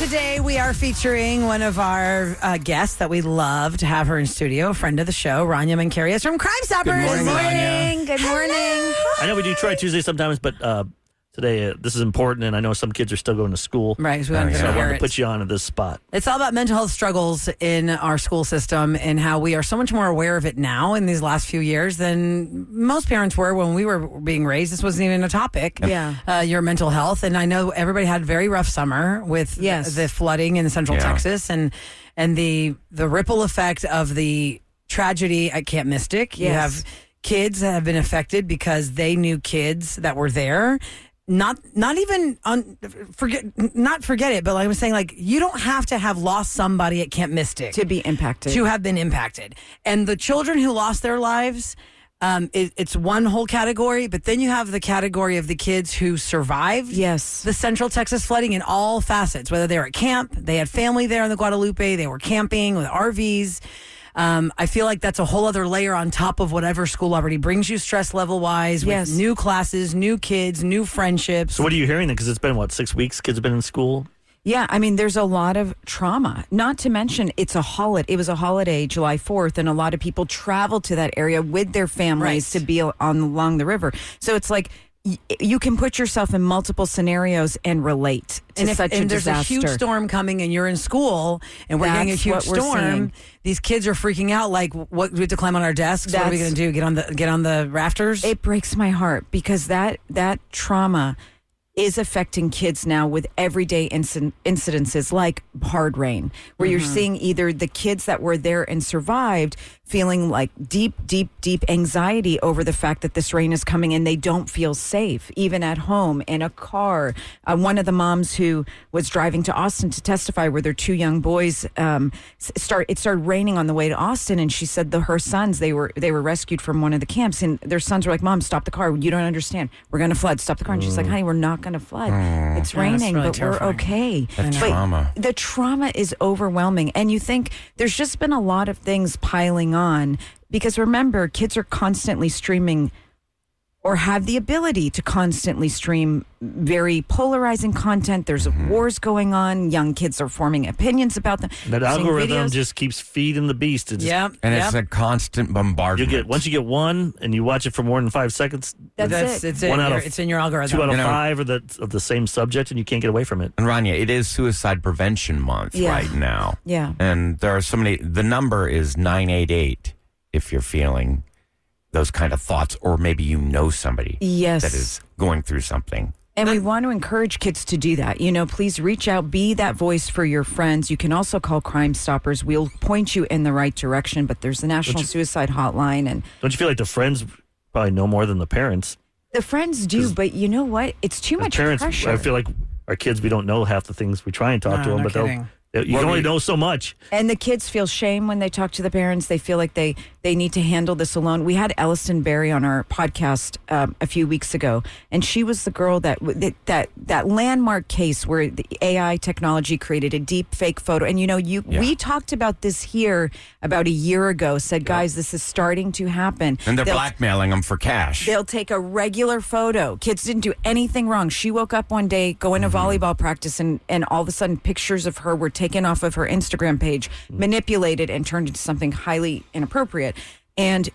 Today we are featuring one of our guests that we love to have her in studio, a friend of the show, Rania Mancarius from Crime Stoppers. Good morning, Rania. Good morning. I know we do try Tuesday sometimes, but today this is important, and I know some kids are still going to school. Right, so we wanted So I to hear wanted to it. put you on to this spot. It's all about mental health struggles in our school system and how we are so much more aware of it now in these last few years than most parents were when we were being raised. This wasn't even a topic. Yeah. Your mental health. And I know everybody had a very rough summer with the flooding in Central Texas and the ripple effect of the tragedy at Camp Mystic. You have kids that have been affected because they knew kids that were there. Not forget it, but like I was saying, like, you don't have to have lost somebody at Camp Mystic To be impacted. to have been impacted. And the children who lost their lives, it's one whole category, but then you have the category of the kids who survived the Central Texas flooding in all facets, whether they were at camp, they had family there in the Guadalupe, they were camping with RVs. I feel like that's a whole other layer on top of whatever school already brings you stress level wise with new classes, new kids, new friendships. So what are you hearing then? Because it's been, 6 weeks kids have been in school? Yeah, I mean, there's a lot of trauma. Not to mention, it was a holiday, July 4th, and a lot of people traveled to that area with their families to be along the river. So it's like you can put yourself in multiple scenarios and relate to such a and there's disaster. a huge storm coming and you're in school and we're getting a huge what we're storm. seeing. These kids are freaking out. Like, what do we have to climb on our desks? What are we going to do? Get on the rafters? It breaks my heart because that trauma is affecting kids now with everyday incidences like hard rain, where you're seeing either the kids that were there and survived feeling like deep anxiety over the fact that this rain is coming and they don't feel safe, even at home, in a car. One of the moms who was driving to Austin to testify where their two young boys, it started raining on the way to Austin, and she said her sons, they were rescued from one of the camps, and their sons were like, "Mom, stop the car. You don't understand. We're going to flood. Stop the car." And she's like, "Honey, we're not going to flood. It's raining, really but terrifying. we're okay." That But trauma. the trauma is overwhelming, and you think there's just been a lot of things piling on because remember, kids are constantly streaming or have the ability to constantly stream very polarizing content. There's wars going on. Young kids are forming opinions about them. That Seeing algorithm videos. just keeps feeding the beast. It's Yep. And it's a constant bombardment. once you get one and you watch it for more than 5 seconds, That's it. It's One out of it's in your algorithm. 2 out of You know- 5 are of the same subject, and you can't get away from it. And Rania, it is Suicide Prevention Month right now. Yeah. And there are so many. The number is 988 if you're feeling those kind of thoughts, or maybe you know somebody Yes. that is going through something. And we want to encourage kids to do that. Please reach out, be that voice for your friends. You can also call Crime Stoppers. We'll point you in the right direction, but there's the National Suicide Hotline. And Don't you feel like the friends probably know more than the parents? the friends do, but you know what? It's too much Parents, pressure. I feel like our kids, we don't know half the things. We try and talk to them, no but kidding. you can only know so much. And the kids feel shame when they talk to the parents. They feel like they need to handle this alone. We had Elliston Berry on our podcast a few weeks ago, and she was the girl that landmark case where the AI technology created a deep fake photo. And we talked about this here about a year ago. Said, guys, this is starting to happen. And they're blackmailing them for cash. They'll take a regular photo. Kids didn't do anything wrong. She woke up one day going to volleyball practice, and all of a sudden pictures of her were taken off of her Instagram page, manipulated, and turned into something highly inappropriate. And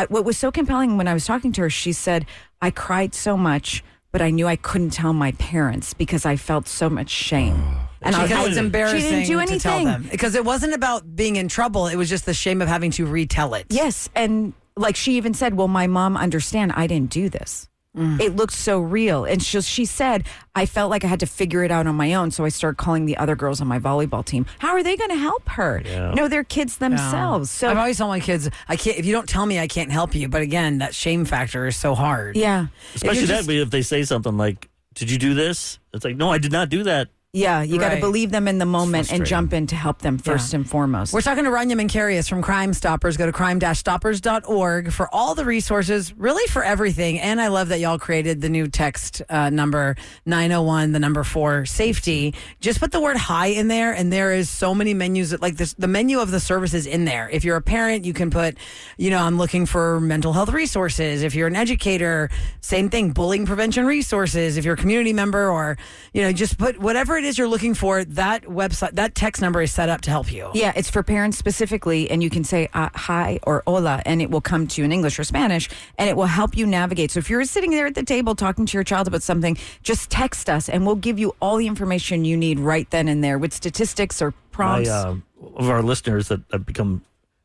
what was so compelling when I was talking to her, she said, "I cried so much, but I knew I couldn't tell my parents because I felt so much shame." And Because it's embarrassing She didn't do to tell anything. them. Because it wasn't about being in trouble. It was just the shame of having to retell it. Yes, and like she even said, "Well, my mom understand I didn't do this." It looked so real. And she said, "I felt like I had to figure it out on my own. So I started calling the other girls on my volleyball team. How are they going to help her? Yeah. They're kids themselves." So I've always told my kids, I can't. If you don't tell me, I can't help you. But again, that shame factor is so hard. yeah. Especially if they say something like, "Did you do this?" It's like, "No, I did not do that." Yeah, you got to Right. believe them in the moment and frustrating. jump in to help them first and foremost. We're talking to Rania Mancarius from Crime Stoppers. Go to crime-stoppers.org for all the resources, really for everything. And I love that y'all created the new text number 901, the number 4, safety. Just put the word hi in there, and there is so many menus, like this, the menu of the services in there. If you're a parent, you can put, I'm looking for mental health resources. If you're an educator, same thing, bullying prevention resources. If you're a community member or, just put whatever it it is you're looking for, that website, that text number is set up to help you. Yeah, it's for parents specifically, and you can say hi or hola, and it will come to you in English or Spanish, and it will help you navigate. So if you're sitting there at the table talking to your child about something, just text us, and we'll give you all the information you need right then and there with statistics or prompts. Of our listeners that have become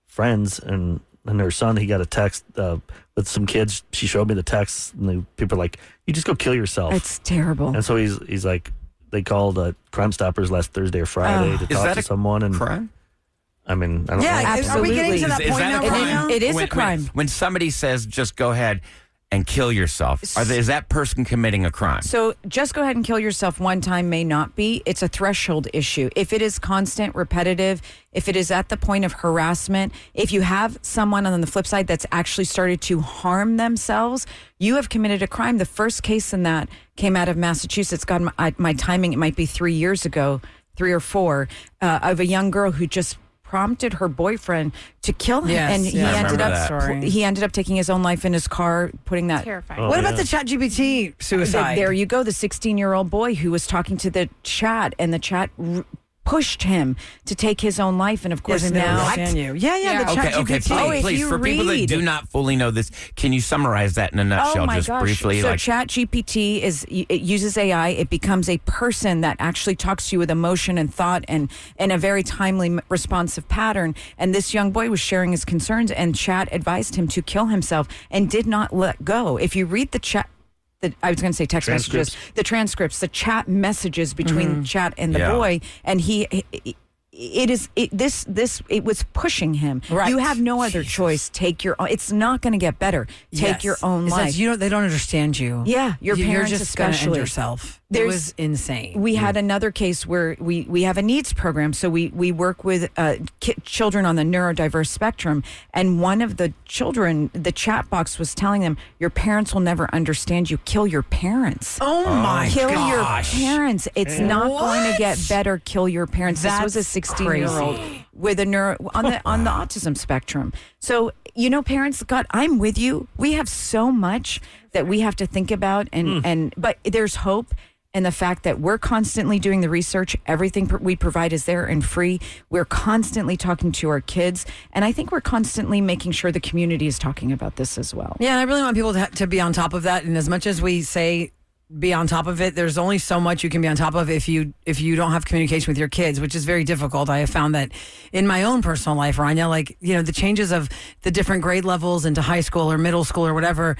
friends, and her son, he got a text with some kids. She showed me the text, and people are like, "You just go kill yourself." It's terrible. And so he's like, they called Crime Stoppers last Thursday or Friday to talk to someone. And crime? I mean, I don't know. Yeah, are we getting to that point now, Rania? It is a crime. When somebody says, just go ahead and kill yourself, is that person committing a crime? So just go ahead and kill yourself one time may not be. It's a threshold issue. If it is constant, repetitive, if it is at the point of harassment, if you have someone on the flip side that's actually started to harm themselves, you have committed a crime. The first case in that came out of Massachusetts. God, my timing, it might be 3 years ago, 3 or 4, of a young girl who just prompted her boyfriend to kill him, and he ended up taking his own life in his car, putting that. Terrifying. What about the ChatGPT suicide? There you go, the 16-year-old boy who was talking to the chat, and the chat pushed him to take his own life, and of course Yes, now. The ChatGPT. Please, for people that do not fully know this, can you summarize that in a nutshell, briefly? So ChatGPT it uses AI. It becomes a person that actually talks to you with emotion and thought, and in a very timely, responsive pattern. And this young boy was sharing his concerns, and Chat advised him to kill himself and did not let go. If you read the chat. I was going to say text messages, the transcripts, the chat messages between Chat and the boy, and it was pushing him. Right. You have no other choice. Take your own. It's not going to get better. Take your own life. They don't understand you. Yeah, your parents You're just especially. Gonna end yourself. It was insane. We had another case where we have a needs program, so we work with children on the neurodiverse spectrum, and one of the children, the chat box was telling them, "Your parents will never understand you. Kill your parents. Oh my gosh. Kill your parents. It's not going to get better. Kill your parents." This was a 16-year-old with a on the autism spectrum. So, parents, God, I'm with you. We have so much that we have to think about, but there's hope. And the fact that we're constantly doing the research, everything we provide is there and free. We're constantly talking to our kids. And I think we're constantly making sure the community is talking about this as well. Yeah, and I really want people to be on top of that. And as much as we say be on top of it, there's only so much you can be on top of if you don't have communication with your kids, which is very difficult. I have found that in my own personal life, Rania, the changes of the different grade levels into high school or middle school or whatever.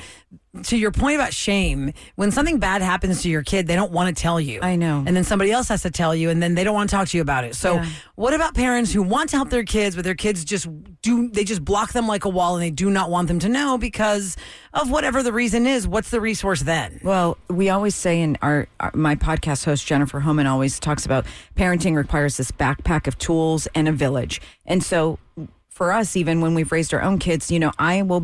To your point about shame, when something bad happens to your kid, they don't want to tell you. I know. And then somebody else has to tell you, and then they don't want to talk to you about it. So what about parents who want to help their kids, but their kids just block them like a wall, and they do not want them to know because of whatever the reason is? What's the resource then? Well, we always say in my podcast host, Jennifer Homan, always talks about parenting requires this backpack of tools and a village. And so for us, even when we've raised our own kids, I will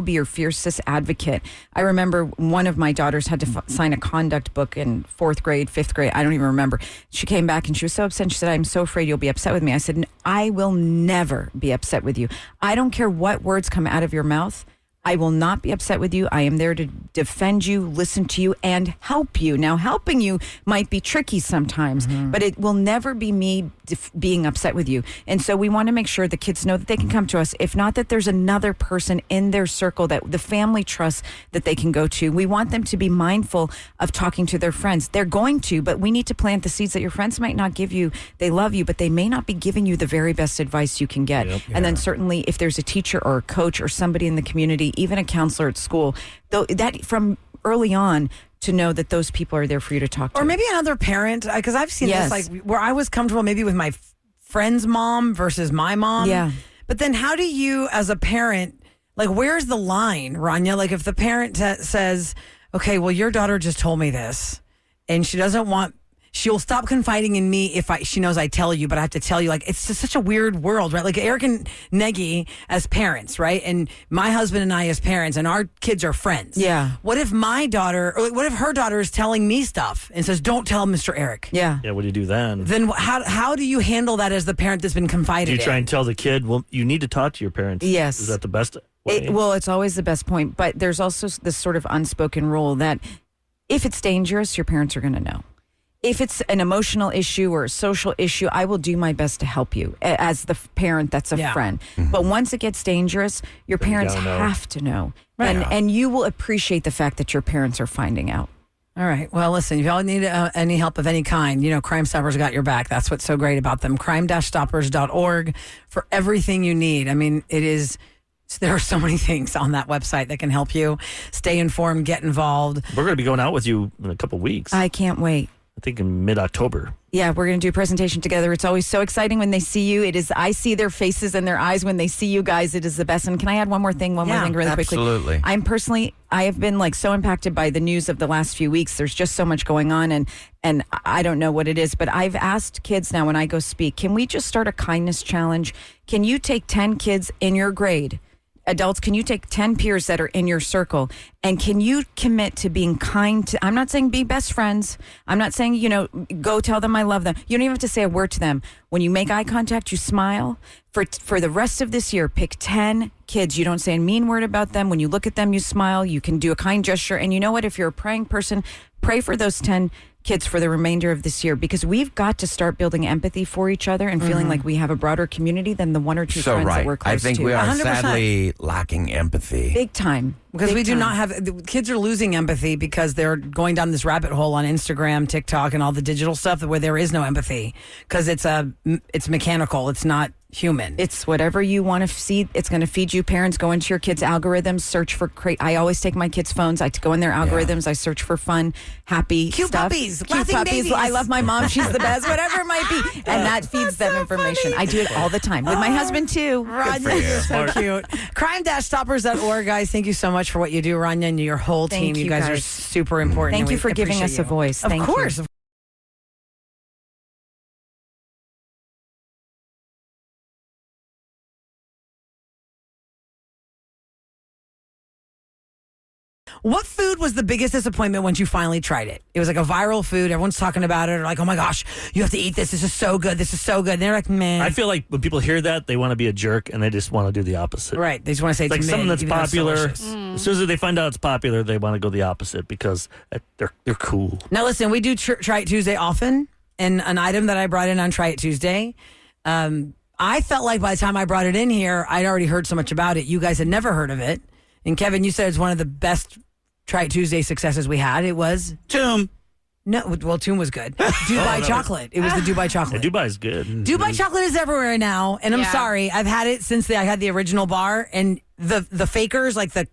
be your fiercest advocate. I remember one of my daughters had to sign a conduct book in 4th grade, 5th grade. I don't even remember. She came back and she was so upset. She said, "I'm so afraid you'll be upset with me." I said, "I will never be upset with you. I don't care what words come out of your mouth. I will not be upset with you. I am there to defend you, listen to you, and help you." Now, helping you might be tricky sometimes, but it will never be me being upset with you. And so we want to make sure the kids know that they can come to us. If not, that there's another person in their circle that the family trusts that they can go to. We want them to be mindful of talking to their friends. They're going to, but we need to plant the seeds that your friends might not give you. They love you, but they may not be giving you the very best advice you can get. And then certainly if there's a teacher or a coach or somebody in the community, even a counselor at school, that from early on, to know that those people are there for you to talk to. Or maybe another parent, because I've seen this, where I was comfortable maybe with my friend's mom versus my mom. Yeah. But then how do you, as a parent, where's the line, Rania? If the parent says, "Okay, well, your daughter just told me this, and she'll stop confiding in me if she knows I tell you, but I have to tell you." It's just such a weird world, right? Eric and Negi as parents, right? And my husband and I as parents, and our kids are friends. Yeah. What if my daughter, or what if her daughter is telling me stuff and says, "Don't tell Mr. Eric"? Yeah. Yeah, what do you do then? Then how do you handle that as the parent that's been confided Do you in? try and tell the kid, well, you need to talk to your parents? Yes. Is that the best way? It's always the best point, but there's also this sort of unspoken rule that if it's dangerous, your parents are going to know. if it's an emotional issue or a social issue, I will do my best to help you as the parent that's a friend. But once it gets dangerous, your parents have to know. Right. And you will appreciate the fact that your parents are finding out. All right. Well, listen, if y'all need any help of any kind, Crime Stoppers got your back. That's what's so great about them. crime-stoppers.org for everything you need. I mean, there are so many things on that website that can help you stay informed, get involved. We're going to be going out with you in a couple of weeks. I can't wait. I think in mid-October. Yeah, we're going to do a presentation together. It's always so exciting when they see you. I see their faces and their eyes when they see you guys. It is the best. And can I add one more thing really quickly? Absolutely. I have been so impacted by the news of the last few weeks. There's just so much going on and I don't know what it is, but I've asked kids now when I go speak, can we just start a kindness challenge? Can you take 10 kids in your grade? Adults, can you take 10 peers that are in your circle and can you commit to being kind to, I'm not saying be best friends. I'm not saying, go tell them I love them. You don't even have to say a word to them. When you make eye contact, you smile. For the rest of this year, pick 10 kids. You don't say a mean word about them. When you look at them, you smile. You can do a kind gesture. And you know what? If you're a praying person, pray for those 10 kids for the remainder of this year because we've got to start building empathy for each other and feeling like we have a broader community than the one or two friends that we're close to. I think we are 100%. sadly lacking empathy. Big time. Because we do not have, the kids are losing empathy because they're going down this rabbit hole on Instagram, TikTok, and all the digital stuff where there is no empathy because it's mechanical. It's not human. It's whatever you want to see. It's going to feed you. Parents go into your kids' algorithms, search for I always take my kids' phones. I go in their algorithms. I search for fun, happy cute stuff. Cute puppies. babies. I love my mom. She's the best. Whatever it might be, and that feeds them information. Funny. I do it all the time with my husband too. Rania, you're so cute. Crime-stoppers.org, guys. Thank you so much for what you do, Rania, and your whole team. Thank You you guys are super important. Thank you for giving us a voice. Of Thank course. you. What food was the biggest disappointment once you finally tried it? It was like a viral food. Everyone's talking about it. Or like, oh my gosh, you have to eat this. This is so good. This is so good. And they're like, man. I feel like when people hear that, they want to be a jerk and they just want to do the opposite. Right. They just want to say It's like it's something that's popular. As soon as they find out it's popular, they want to go the opposite because they're cool. Now, listen, we do Try It Tuesday often. And an item that I brought in on Try It Tuesday, I felt like by the time I brought it in here, I'd already heard so much about it. You guys had never heard of it. And Kevin, you said it's one of the best Try It Tuesday successes we had. It was Toom. No, well, Toom was good. Dubai chocolate. It was the Dubai chocolate. Yeah, Dubai's good. Dubai chocolate is everywhere now, and I'm sorry. I've had it since I had the original bar, and the fakers, like the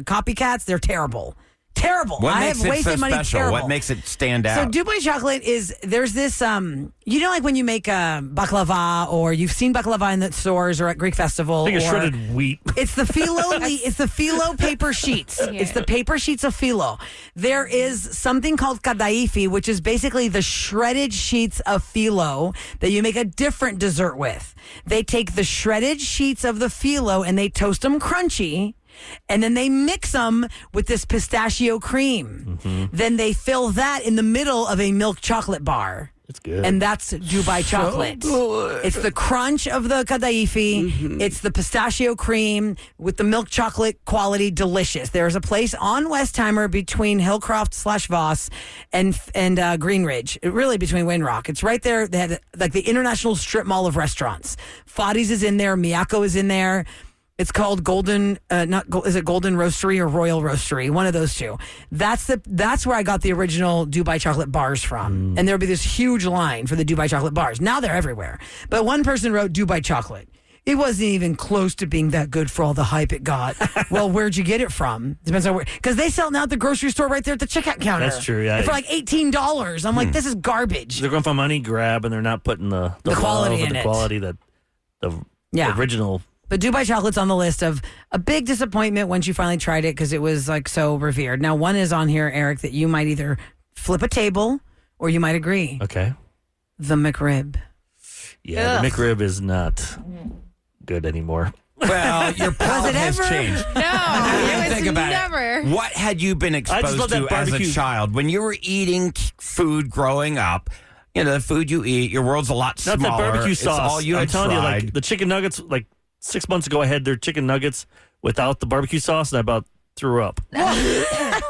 copycats, they're terrible. Terrible. What I makes have it wasted so money. special? Terrible. What makes it stand out? So Dubai chocolate there's this, like when you make baklava, or you've seen baklava in the stores or at Greek Festival. I think it's or shredded wheat. It's the phyllo. It's the phyllo paper sheets. Yeah. It's the paper sheets of phyllo. There is something called kadaifi, which is basically the shredded sheets of phyllo that you make a different dessert with. They take the shredded sheets of the phyllo and they toast them crunchy. And then they mix them with this pistachio cream. Mm-hmm. Then they fill that in the middle of a milk chocolate bar. It's good. And that's Dubai chocolate. Good. It's the crunch of the kadaifi. Mm-hmm. It's the pistachio cream with the milk chocolate quality. Delicious. There's a place on Westheimer between Hillcroft/Voss and Greenridge. Really between Windrock. It's right there. They have like the international strip mall of restaurants. Fadi's is in there. Miyako is in there. It's called Golden, is it Golden Roastery or Royal Roastery? One of those two. That's where I got the original Dubai chocolate bars from. And there'll be this huge line for the Dubai chocolate bars. Now they're everywhere. But one person wrote Dubai chocolate. It wasn't even close to being that good for all the hype it got. Well, where'd you get it from? Depends on where. Because they sell it now at the grocery store right there at the checkout counter. That's true, yeah. For like $18. I'm like, this is garbage. They're going for money grab, and they're not putting the quality love in the it. quality that the original. But Dubai chocolate's on the list of a big disappointment once you finally tried it because it was like so revered. Now, one is on here, Eric, that you might either flip a table or you might agree. Okay. The McRib. Yeah, the McRib is not good anymore. Well, your palate has changed. No, Think about it. What had you been exposed to as a child when you were eating food growing up? You know, the food you eat, your world's a lot smaller. Not that barbecue sauce. It's all you I'm had telling tried. you, like the chicken nuggets, like 6 months ago, I had their chicken nuggets without the barbecue sauce, and I about threw up. I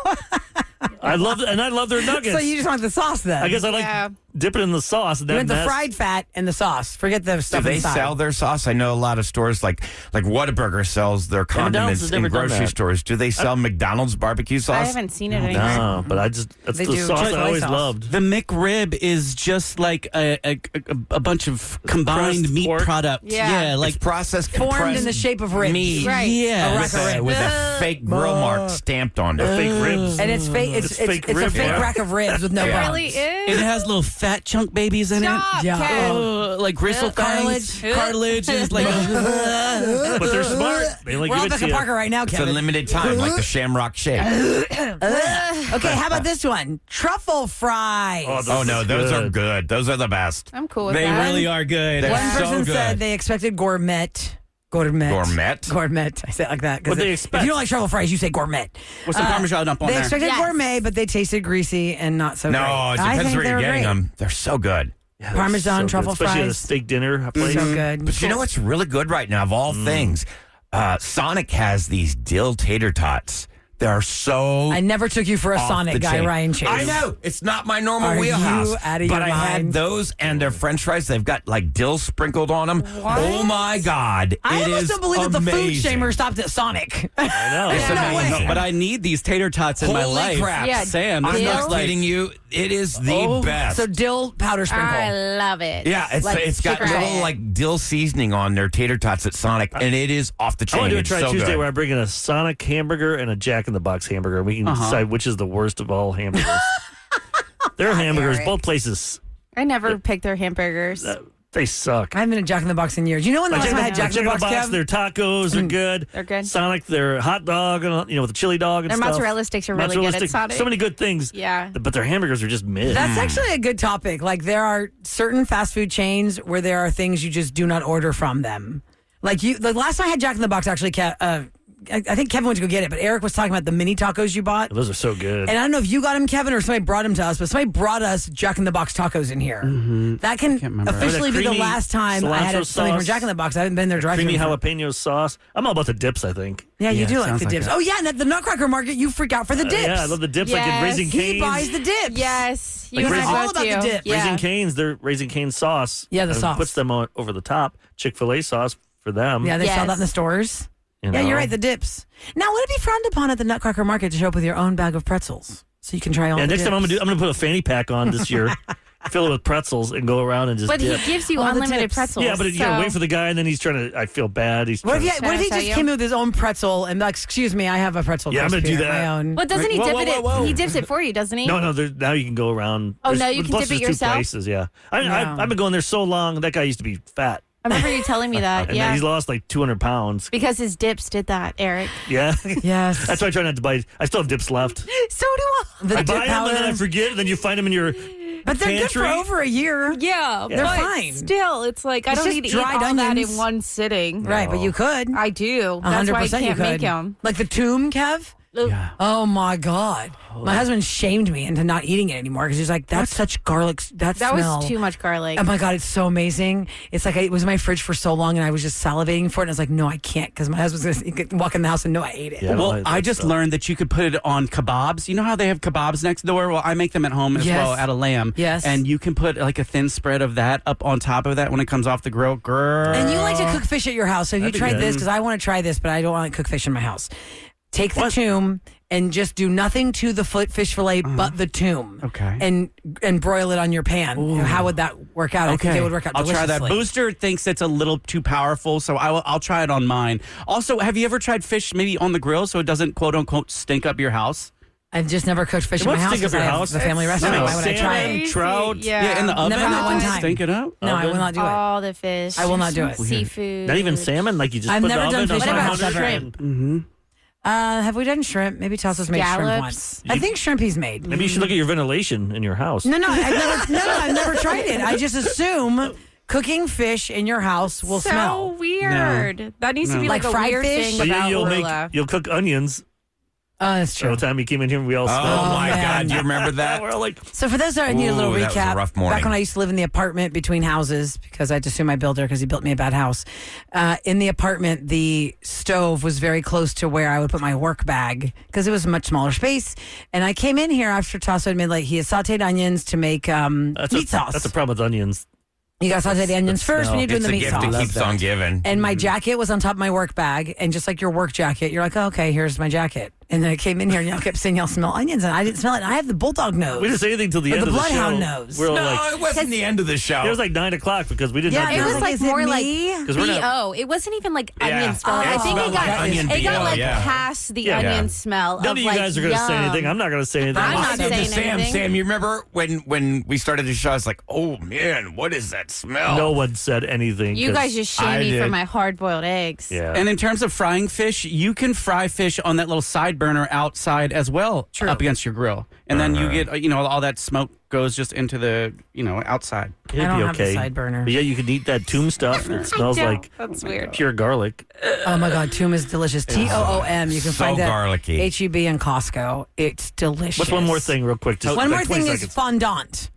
I love their nuggets. So you just want the sauce then? I guess I like dip it in the sauce. And you want the fried fat and the sauce. Forget the stuff Do they inside. sell their sauce? I know a lot of stores like Whataburger sells their condiments in grocery stores. Do they sell McDonald's barbecue sauce? I haven't seen it anymore. No, but that's the sauce I always loved. The McRib is just like a bunch of combined meat products. Yeah. Like processed, formed in the shape of ribs. meat. Right. Yeah. With a fake grill mark stamped on it. Fake ribs. And it's fake. It's a fake rack of ribs with no It bones. really is. It has little fat chunk babies in Stop, it. Ken. Like gristle Cartilage. Cartilage is like. But they're smart. They like We're on give it to Becca you. Parker right now, It's a Kevin. limited time, like the Shamrock Shake. Okay, how about this one? Truffle fries. Oh, no, those are good. Those are the best. I'm cool with They that. really are good. They're One so person good. said they expected gourmet. Gourmet. I say it like that. 'cause What'd they if expect? you don't like truffle fries, you say gourmet. With some Parmesan up on They there. expected Yes. gourmet, but they tasted greasy and not so great. No, it I depends think where they you're were getting great. them. They're so good. Yeah, they're Parmesan, so truffle good. Especially at a fries. steak dinner place. So good. But you know what's really good right now, of all things? Sonic has these dill tater tots. They're so I never took you for a off Sonic the guy, chain. Ryan Chase. I know. It's not my normal Are wheelhouse. you out of but your I had mind? those and their french fries. They've got like dill sprinkled on them. Oh my God. I it almost is don't believe that the food amazing. shamer stopped at Sonic. I know. It's No amazing. way. But I need these tater tots in my Holy life. crap. Yeah, Sam, I'm this dill? not looks like kidding you. It is the best. So dill powder sprinkle. I love it. Yeah, it's got try little it. like dill seasoning on their tater tots at Sonic, and it is off the I chain. want to do a It's try so Tuesday good. where I bring in a Sonic hamburger and a Jack in the Box hamburger. We can decide which is the worst of all hamburgers. Their hamburgers, Eric. both places, I never pick their hamburgers. they suck. I haven't been a Jack in the Box in years. You know when the last time I had Jack in the Box, Kev? their tacos are good. They're good. Sonic, their hot dog, and with the chili dog and Their stuff. mozzarella sticks are really good Mozzarella at sticks, Sonic. So many good things. Yeah. But their hamburgers are just mid. That's actually a good topic. Like there are certain fast food chains where there are things you just do not order from them. Like the last time I had Jack in the Box, actually, I think Kevin went to go get it, but Eric was talking about the mini tacos you bought. Those are so good. And I don't know if you got them, Kevin, or somebody brought them to us, but somebody brought us Jack in the Box tacos in here. That can remember. officially be the creamy last time I had cilantro something from sauce, Jack in the Box. I haven't been there drive-thru. Creamy before. jalapeno sauce. I'm all about the dips, I think. Yeah, you Yeah, do it like sounds the like dips. it. Oh, yeah, and at the Nutcracker Market, you freak out for the dips. Yeah, I love the dips like in Yes. Raising He Cane's. buys the dips. Yes. Like You and I Raising- all both about do. the dip. Yeah. Raising Cane's, their Raising Cane's sauce. Yeah, the and sauce. Puts them over the top. Chick-fil-A sauce for them. Yeah, they sell Yes. that in the stores. you Yeah, know. you're right, the dips. Now, would it be frowned upon at the Nutcracker Market to show up with your own bag of pretzels? So you can try all Yeah, the next dips. time I'm gonna put a fanny pack on this year, fill it with pretzels, and go around and just But dip. he gives you All the unlimited dips. pretzels. Yeah, but you gotta so- wait for the guy, and then he's trying to. I feel bad. He's What if, trying to, what if he Can I just tell came you? in with his own pretzel and be like, excuse me, I have a pretzel. Yeah, I'm gonna crisp do here, that. My own. But doesn't he Whoa, dip whoa, it? whoa, whoa. He dips it for you, doesn't he? No, now you can go around. Oh, There's- now you can plus dip it there's yourself? Two places, yeah. No. I've been going there so long. That guy used to be fat, I remember you telling me that. and Yeah. he's lost like 200 pounds. Because his dips did that, Eric. Yeah, Yes. that's why I try not to buy. I still have dips left. So do I. The I dip buy them and then I powder. forget, and then you find them in your. But they're good for pantry. over a year. Yeah, They're but fine. still, it's like I It's don't just need to eat dried all that onions. in one sitting. Right, but you could. I do. That's why I 100% you can't could. make them. Like the tomb, Kev? Yeah. Oh my God. My husband shamed me into not eating it anymore because he's like, that's such garlic. That That smell. was too much garlic. Oh my God, it's so amazing. It's like it was in my fridge for so long and I was just salivating for it. And I was like, no, I can't because my husband's going to walk in the house and know I ate it. Yeah, I don't Well, like that I just stuff. learned that you could put it on kebabs. You know how they have kebabs next door? Well, I make them at home as Yes. well out of lamb. Yes. And you can put like a thin spread of that up on top of that when it comes off the grill. Girl. And you like to cook fish at your house. So if you That'd be tried good. this, because I want to try this, but I don't want to cook fish in my house. Take the tomb and just do nothing to the fish fillet but the tomb. Okay. And broil it on your pan. How would that work out? I think it would work out I'll try that. deliciously. Booster thinks it's a little too powerful, so I'll try it on mine. Also, have you ever tried fish maybe on the grill so it doesn't quote unquote stink up your house? I've just never cooked fish It in my won't house stink up because your I have house. the family It's restaurant. so Why would I try it? salmon, trout. Yeah. in the oven. Never, not one time. Stink it up. No, I will not do it. all the fish. I will not do it. Seafood. Not even salmon. Like you just I've put never the done oven fish on in my 100 house ever. and- Mm-hmm. Have we done shrimp? Maybe Tasso's made shrimp Scallops? once. I think shrimp he's made. Maybe you should look at your ventilation in your house. No, I've never tried it. I just assume cooking fish in your house will so smell. weird. That needs to be Like like, a fried weird fish? thing But about you'll Orla. you'll cook onions. Oh, that's true. The time he came in here, we all smelled. Oh, my man. God. Do you remember that? We're all like, So for those that need a little Ooh, that recap, was a rough morning. back when I used to live in the apartment between houses, because I had to sue my builder because he built me a bad house. In the apartment, the stove was very close to where I would put my work bag because it was a much smaller space. And I came in here after Tasso had made he had sauteed onions to make meat sauce. That's the problem with onions. You got to saute the onions first when you're doing It's the a meat gift sauce. that keeps on giving. And my jacket was on top of my work bag. And just like your work jacket, you're like, oh, okay, here's my jacket. And then I came in here and y'all kept saying y'all smell onions. And I didn't smell it. And I have the bulldog nose. We didn't say anything till the Or end the of the show. bloodhound nose. We're all No, like, it wasn't the end of the show. it was like 9 o'clock because we didn't Yeah, have It was like, like is it more like me? 'Cause we're not- BO. It wasn't even like Yeah. onion smell. It I think smelled it got like onion it got BO, like yeah. past the Yeah. onion Yeah. smell. None of you guys are going to say anything. I'm not going to say anything. I'm I not said to saying Sam, anything. Sam, you remember when we started the show? I was like, oh, man, what is that smell? No one said anything. You 'cause- guys just I shame me for did. my hard-boiled eggs. Yeah. And in terms of frying fish, you can fry fish on that little side burner outside as well, up against your grill. And then you get, all that smoke goes just into the, outside. It'd I don't be have the okay. side burner. But yeah, you can eat that tomb stuff. It smells know. like That's weird. pure garlic. Oh my God, Toom is delicious. TOOM. You can So find that garlicky. HEB and Costco. It's delicious. What's one more thing, real quick? Just One like more 20 thing is seconds. fondant.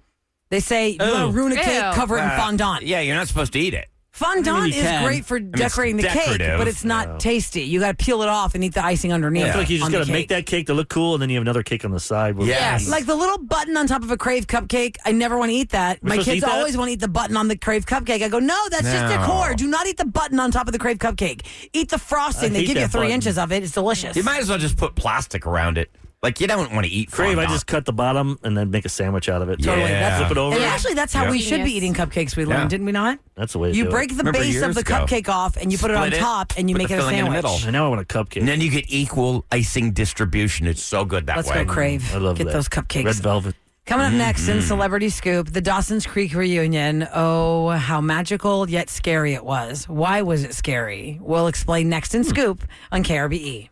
They say you want to ruin a cake, Ew. cover it in fondant. Yeah, you're not supposed to eat it. Fondant you is can. great for decorating the cake, decorative. but it's not tasty. You got to peel it off and eat the icing underneath. I feel like you just on the got to make cake. that cake to look cool, and then you have another cake on the side. with- Yes. Like the little button on top of a Crave cupcake, I never want to eat that. We're My supposed to kids eat that? always want to eat the button on the Crave cupcake. I go, no, that's just No. decor. Do not eat the button on top of the Crave cupcake. Eat the frosting. I They hate give you that 3 button. inches of it. It's delicious. You might as well just put plastic around it. Like, you don't want to eat Crave, I fondant. just cut the bottom and then make a sandwich out of it. Totally. Yeah. That's Flip it over. And actually, that's how Yeah. we should be Genius. eating cupcakes. We learned, Yeah. didn't we not? That's the way to You do break it. the Remember base of years the ago. cupcake off, and you put it on Split it, top, and you put make the it a filling in the sandwich. middle. And now I want a cupcake. And then you get equal icing distribution. It's so good that Let's way. go Crave. I love Get that. those cupcakes. Red velvet. Coming up next in Celebrity Scoop, the Dawson's Creek reunion. Oh, how magical yet scary it was. Why was it scary? We'll explain next in Scoop on KRBE.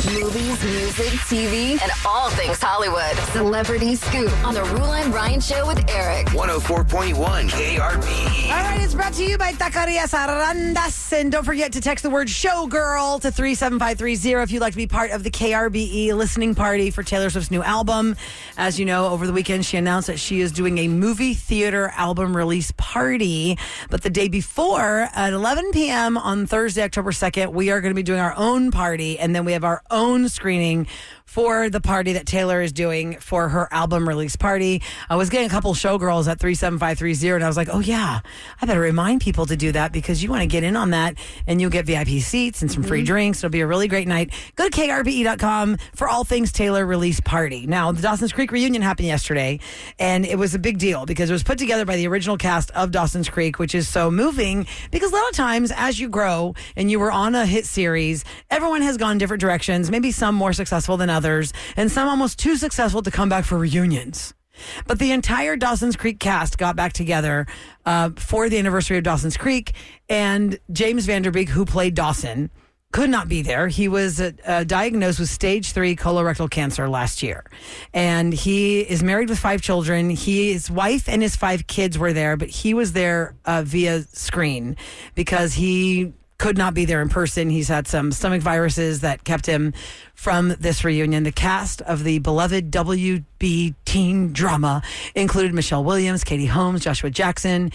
Movies, music, TV, and all things Hollywood. Celebrity Scoop on the Rule and Ryan Show with Eric. 104.1 KRB. All right, it's brought to you by Taquerias Arandas. And don't forget to text the word showgirl to 37530 if you'd like to be part of the KRBE listening party for Taylor Swift's new album. As you know, over the weekend, she announced that she is doing a movie theater album release party. But the day before, at 11 p.m. on Thursday, October 2nd, we are going to be doing our own party. And then we have our own screening for the party that Taylor is doing for her album release party. I was getting a couple showgirls at 37530, and I was like, oh, yeah, I better remind people to do that because you want to get in on that, and you'll get VIP seats and some free drinks. It'll be a really great night. Go to krbe.com for all things Taylor release party. Now, the Dawson's Creek reunion happened yesterday, and it was a big deal because it was put together by the original cast of Dawson's Creek, which is so moving because a lot of times as you grow and you were on a hit series, everyone has gone different directions, maybe some more successful than others, and some almost too successful to come back for reunions. But the entire Dawson's Creek cast got back together for the anniversary of Dawson's Creek, and James Vanderbeek, who played Dawson, could not be there. He was diagnosed with stage 3 colorectal cancer last year. And he is married with 5 children. His wife and his 5 kids were there, but he was there via screen because he could not be there in person. He's had some stomach viruses that kept him from this reunion. The cast of the beloved WB teen drama included Michelle Williams, Katie Holmes, Joshua Jackson,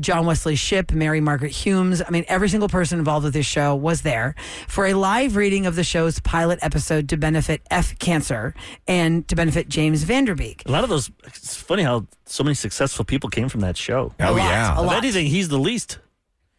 John Wesley Shipp, Mary Margaret Humes. I mean, every single person involved with this show was there for a live reading of the show's pilot episode to benefit F Cancer and to benefit James Vanderbeek. A lot of those, it's funny how so many successful people came from that show. Oh, lot, yeah. a If lot. anything, he's the least.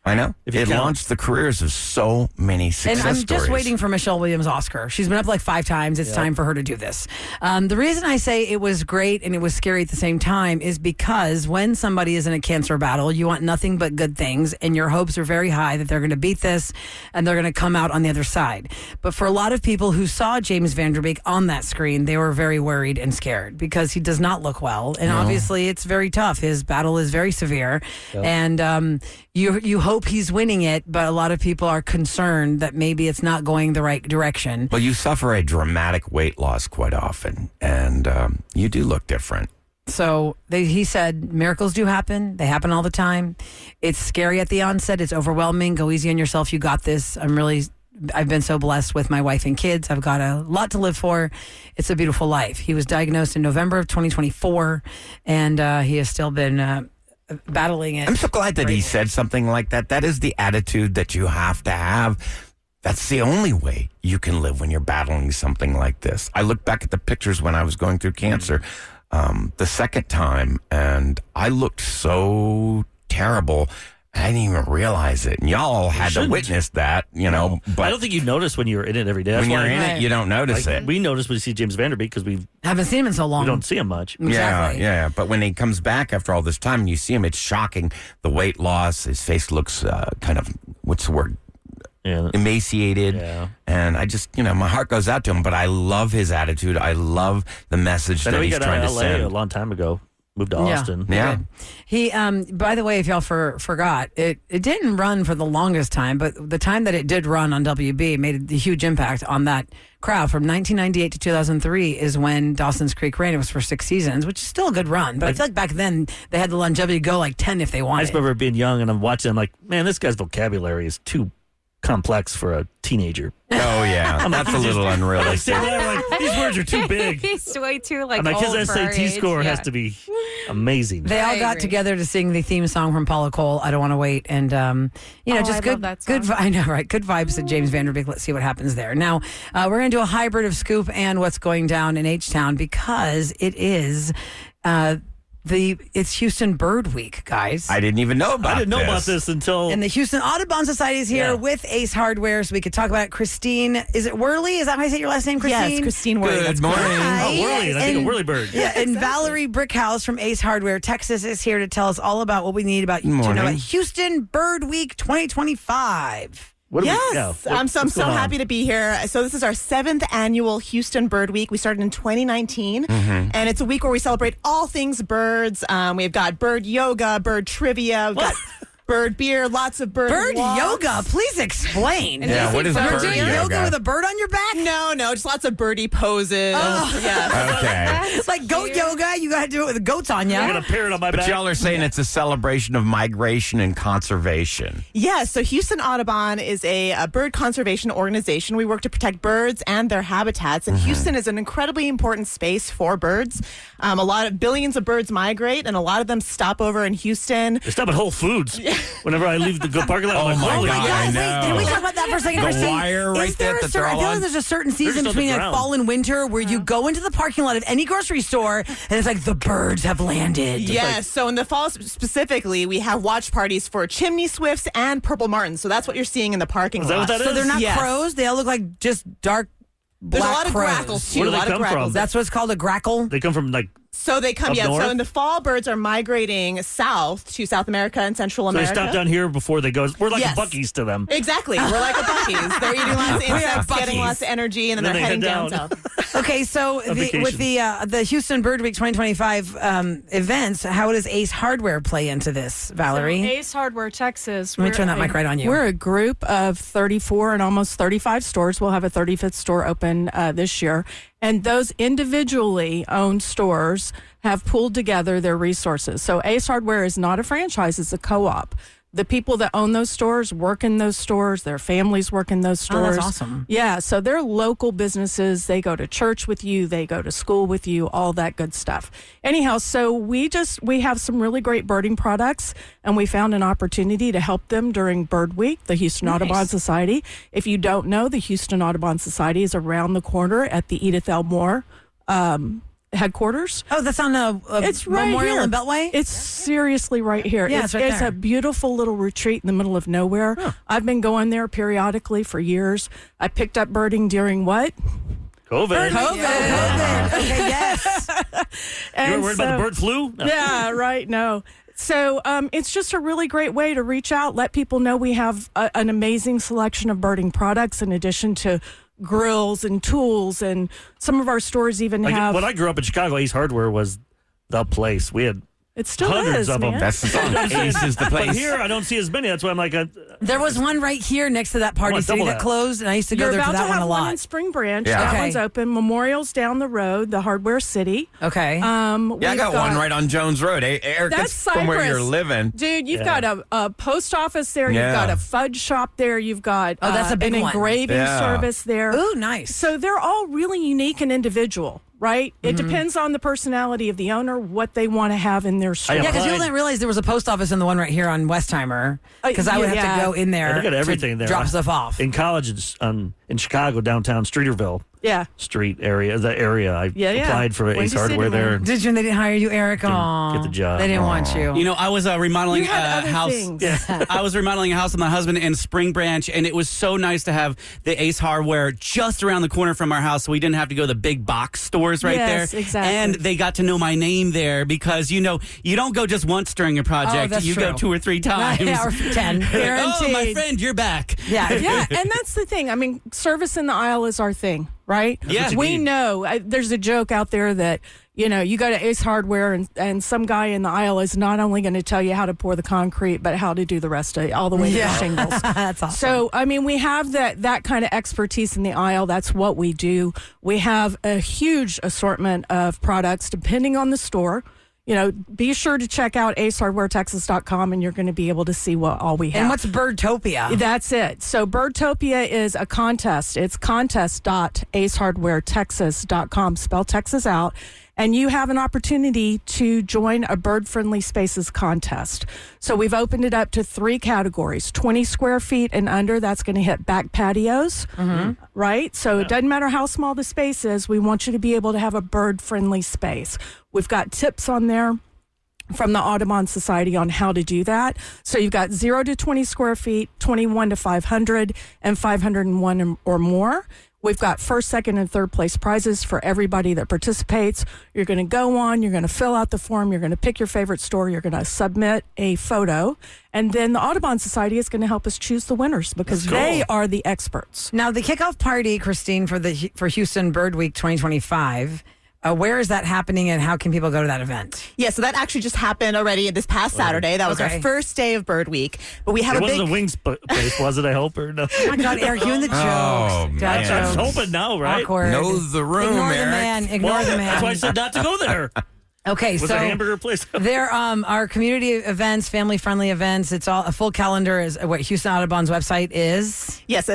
I know. If you It count. launched the careers of so many success And I'm stories. just waiting for Michelle Williams' Oscar. She's been up like 5 times. It's time for her to do this. The reason I say it was great and it was scary at the same time is because when somebody is in a cancer battle, you want nothing but good things, and your hopes are very high that they're going to beat this and they're going to come out on the other side. But for a lot of people who saw James Vanderbeek on that screen, they were very worried and scared because he does not look well. And obviously it's very tough. His battle is very severe. And you hope he's winning it, but a lot of people are concerned that maybe it's not going the right direction. Well, you suffer a dramatic weight loss quite often, and you do look different. So he said miracles do happen. They happen all the time. It's scary at the onset. It's overwhelming. Go easy on yourself. You got this. I've been so blessed with my wife and kids. I've got a lot to live for. It's a beautiful life. He was diagnosed in November of 2024, and he has still been battling it. I'm so glad that he said something like that. That is the attitude that you have to have. That's the only way you can live when you're battling something like this. I look back at the pictures when I was going through cancer the second time, and I looked so terrible. I didn't even realize it. And y'all had to witness that, But I don't think you notice when you're in it every day. When you're in it, you don't notice it. We notice when we see James Vanderbeek because we haven't seen him in so long. We don't see him much. Exactly. Yeah. But when he comes back after all this time and you see him, it's shocking. The weight loss, his face looks kind of, what's the word? Yeah. Emaciated. Yeah. And I just, my heart goes out to him, but I love his attitude. I love the message that he's trying to send. A long time ago. Moved to Austin. Yeah. He, by the way, if y'all forgot, it didn't run for the longest time, but the time that it did run on WB made a huge impact on that crowd. From 1998 to 2003 is when Dawson's Creek ran. It was for 6 seasons, which is still a good run. But I feel like back then they had the longevity to go like 10 if they wanted. I just remember being young and I'm watching. I'm like, man, this guy's vocabulary is too complex for a teenager. Oh yeah, that's a little unrealistic. These words are too big. He's way too His old for our SAT age. score has to be amazing. They all got together to sing the theme song from Paula Cole, "I Don't Want to Wait," and just I good, love that song. good. I know, right? Good vibes at James Vanderbeek. Let's see what happens there. Now we're going to do a hybrid of Scoop and what's going down in H-Town because it is. It's Houston Birdweek, guys. I didn't even know about this. I didn't know about this until... And the Houston Audubon Society is here with Ace Hardware, so we could talk about it. Christine, is it Worley? Is that how you say your last name, Christine? Yes, Christine Worley. Good morning. Hi. Oh, Whirly. I think a Whirlybird. Yeah, and Valerie Brickhouse from Ace Hardware, Texas, is here to tell us all about what we need to know about Houston Birdweek 2025. I'm so happy to be here. So this is our 7th annual Houston Bird Week. We started in 2019, and it's a week where we celebrate all things birds. We've got bird yoga, bird trivia, we've got bird beer, lots of bird walks. Yoga, please explain. Yeah, what is bird doing yoga with a bird on your back? No, just lots of birdie poses. Yeah. Okay. It's like goat yoga. You got to do it with the goats on you. I got a parrot on my But back. y'all are saying it's a celebration of migration and conservation. Yes, so Houston Audubon is a bird conservation organization. We work to protect birds and their habitats, and Houston is an incredibly important space for birds. Billions of birds migrate, and a lot of them stop over in Houston. They stop at Whole Foods. Whenever I leave the parking lot, I'm like, my holy God, I know. Wait, can we talk about that for a second? The Christine? wire right Is there there a that certain, they're I all feel like on? there's a certain just season on the between like ground. fall and winter where you go into the parking lot of any grocery store and it's like the birds have landed. Yes, so in the fall specifically, we have watch parties for chimney swifts and purple martins. So that's what you're seeing in the parking lot. Is that what that So is? they're not Yes. crows. They all look like just dark There's black a lot of crows. grackles too. Where do they a lot come of grackles. from? That's what's called a grackle. They come from like... So they come, Up north? So in the fall, birds are migrating south to South America and Central So they America. stop down here before they go. We're like Yes. Buc-ee's to them. Exactly. We're like a Buc-ee's. They're eating lots of are insects, getting Buc-ee's. lots of energy, and then And they're then heading they down head down. south. Okay, so with the Houston Bird Week 2025 events, how does Ace Hardware play into this, Valerie? So Ace Hardware Texas. Let me turn that mic right on you. We're a group of 34 and almost 35 stores. We'll have a 35th store open this year. And those individually owned stores have pulled together their resources. So Ace Hardware is not a franchise, it's a co-op. The people that own those stores work in those stores. Their families work in those stores. Oh, that's awesome. Yeah, so they're local businesses. They go to church with you. They go to school with you, all that good stuff. Anyhow, so we have some really great birding products, and we found an opportunity to help them during Bird Week, the Houston Audubon Society. If you don't know, the Houston Audubon Society is around the corner at the Edith L. Moore headquarters. Oh, that's on It's right Memorial here. and Beltway? It's seriously right here. Yeah, it's right there. a beautiful little retreat in the middle of nowhere. Huh. I've been going there periodically for years. I picked up birding during what? COVID. COVID. Okay, yes. You were worried about the bird flu? No. Yeah, right. No. So it's just a really great way to reach out, let people know we have an amazing selection of birding products in addition to grills and tools, and some of our stores even Like, have... when I grew up in Chicago, Ace Hardware was the place. We had It still hundreds is, of man. them. That's the song. Ace is the place. But here, I don't see as many. That's why I'm like, There was one right here next to that Party want City double that that. closed, and I used to go You're there about for that to one have a one in lot. Spring Branch. Yeah. That Okay. one's open. Memorial's down the road, the Hardware City. Okay. I We've got one right on Jones Road. Hey, Eric, That's that's from where Cypress. you're living. Dude, you've Yeah. got a post office there. Yeah. You've got a fudge shop there. You've got Oh, that's a big an one. engraving Yeah. service there. Ooh, nice. So they're all really unique and individual, right? It depends on the personality of the owner, what they want to have in their store. I Yeah, because applied- people didn't realize there was a post office in the one right here on Westheimer. Because I would have yeah. to go in there. they got everything to there. Drop stuff off. In college, in Chicago, downtown Streeterville Yeah. Street area, I Yeah, yeah. applied for Windy Ace Hardware City, there. man. And Did you? And they didn't hire you, Eric? Didn't Aw. get the job. They didn't want you. You know, I was remodeling You had a other house. things. I was remodeling a house with my husband in Spring Branch, and it was so nice to have the Ace Hardware just around the corner from our house, so we didn't have to go to the big box stores right Yes, there. exactly. And they got to know my name there because you don't go just once during a project. that's you go true. 2 or 3 times. Yeah, or 10. Oh, my Guaranteed. friend, you're back. Yeah. Yeah, and that's the thing. I mean, service in the aisle is our thing, right? what you We need. know. There's a joke out there that, you go to Ace Hardware and some guy in the aisle is not only going to tell you how to pour the concrete, but how to do the rest of it, all the way to the shingles. That's awesome. So, I mean, we have that kind of expertise in the aisle. That's what we do. We have a huge assortment of products depending on the store. Be sure to check out acehardwaretexas.com and you're going to be able to see what all we have. And what's Birdtopia? That's it. So Birdtopia is a contest. It's contest.acehardwaretexas.com. Spell Texas out. And you have an opportunity to join a Bird Friendly Spaces contest. So we've opened it up to 3 categories, 20 square feet and under. That's going to hit back patios, right? So it doesn't matter how small the space is. We want you to be able to have a bird friendly space. We've got tips on there from the Audubon Society on how to do that. So you've got 0 to 20 square feet, 21 to 500, and 501 or more. We've got first, second, and third place prizes for everybody that participates. You're going to go on, you're going to fill out the form, you're going to pick your favorite store, you're going to submit a photo, and then the Audubon Society is going to help us choose the winners because they are the experts. Now, the kickoff party, Christine, for Houston Birdweek 2025, where is that happening and how can people go to that event? Yeah, so that actually just happened already this past Saturday. That was our first day of Bird Week. But we have It a big... wasn't a wings place, was it? I hope or no. Oh my God, Eric, you and the jokes. Oh, Dad man. I'm jokes. hoping now, right? Awkward. Know the room, Ignore the Eric. man. Ignore the man. That's why I said not to go there. Okay, Was so a hamburger place? there are community events, family-friendly events. It's all a full calendar is what Houston Audubon's website is. Yes,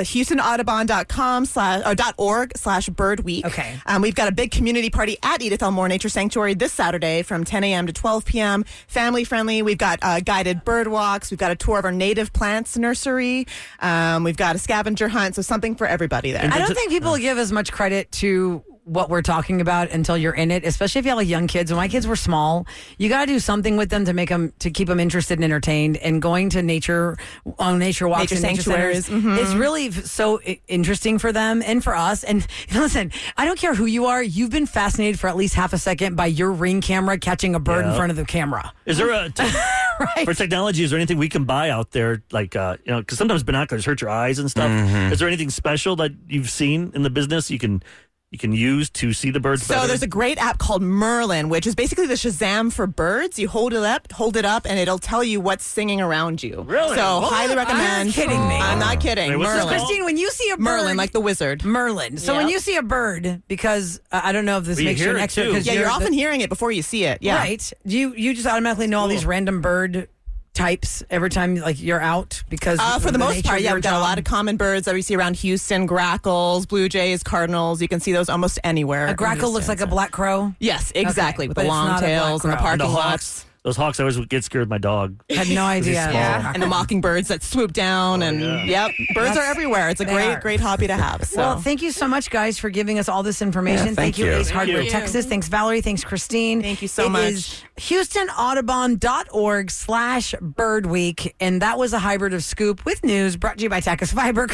HoustonAudubon.com/org/Birdweek. Okay. We've got a big community party at Edith Elmore Nature Sanctuary this Saturday from 10 a.m. to 12 p.m. Family friendly. We've got guided bird walks. We've got a tour of our native plants nursery. We've got a scavenger hunt. So something for everybody there. I don't think people give as much credit to what we're talking about until you're in it, especially if you have like young kids. When my kids were small, you got to do something with them to keep them interested and entertained. And going to nature walks, Nature and sanctuaries. nature centers is really so interesting for them and for us. And listen, I don't care who you are. You've been fascinated for at least half a second by your Ring camera catching a bird in front of the camera. Is there for technology? Is there anything we can buy out there, like because sometimes binoculars hurt your eyes and stuff? Is there anything special that you've seen in the business you can use to see the birds better? So there's a great app called Merlin, which is basically the Shazam for birds. You hold it up, and it'll tell you what's singing around you. Really? So What? highly recommend. Are you kidding me? I'm not kidding. Wait, what's this Merlin. called? Christine, when you see a bird, Merlin, like the wizard. Merlin. So when Yep. you see a bird, because I don't know if this Well, you makes you hear an it, expert. too. 'Cause Yeah, you're often hearing it before you see it. Yeah. right. You just automatically know all these random bird types every time you're out because For of the most nature part, of yeah, your we've got a job. lot of common birds that we see around Houston: grackles, blue jays, cardinals. You can see those almost anywhere. A in grackle looks Houston, like a so- black crow. Yes, exactly, with but the it's long not a black tails and the crow. parking And the lots. hawks. Those hawks always get scared my dog. I had no idea. small. Yeah, and the mockingbirds that swoop down, and yep, birds are everywhere. It's a They are. great hobby to have. So. Well, thank you so much, guys, for giving us all this information. Yeah, thank you, you. Ace Thank Hardware you. Texas. Thanks, Valerie. Thanks, Christine. Thank you so It much. is HoustonAudubon.org/Birdweek, and that was a hybrid of Scoop with news brought to you by Tachus Fiber.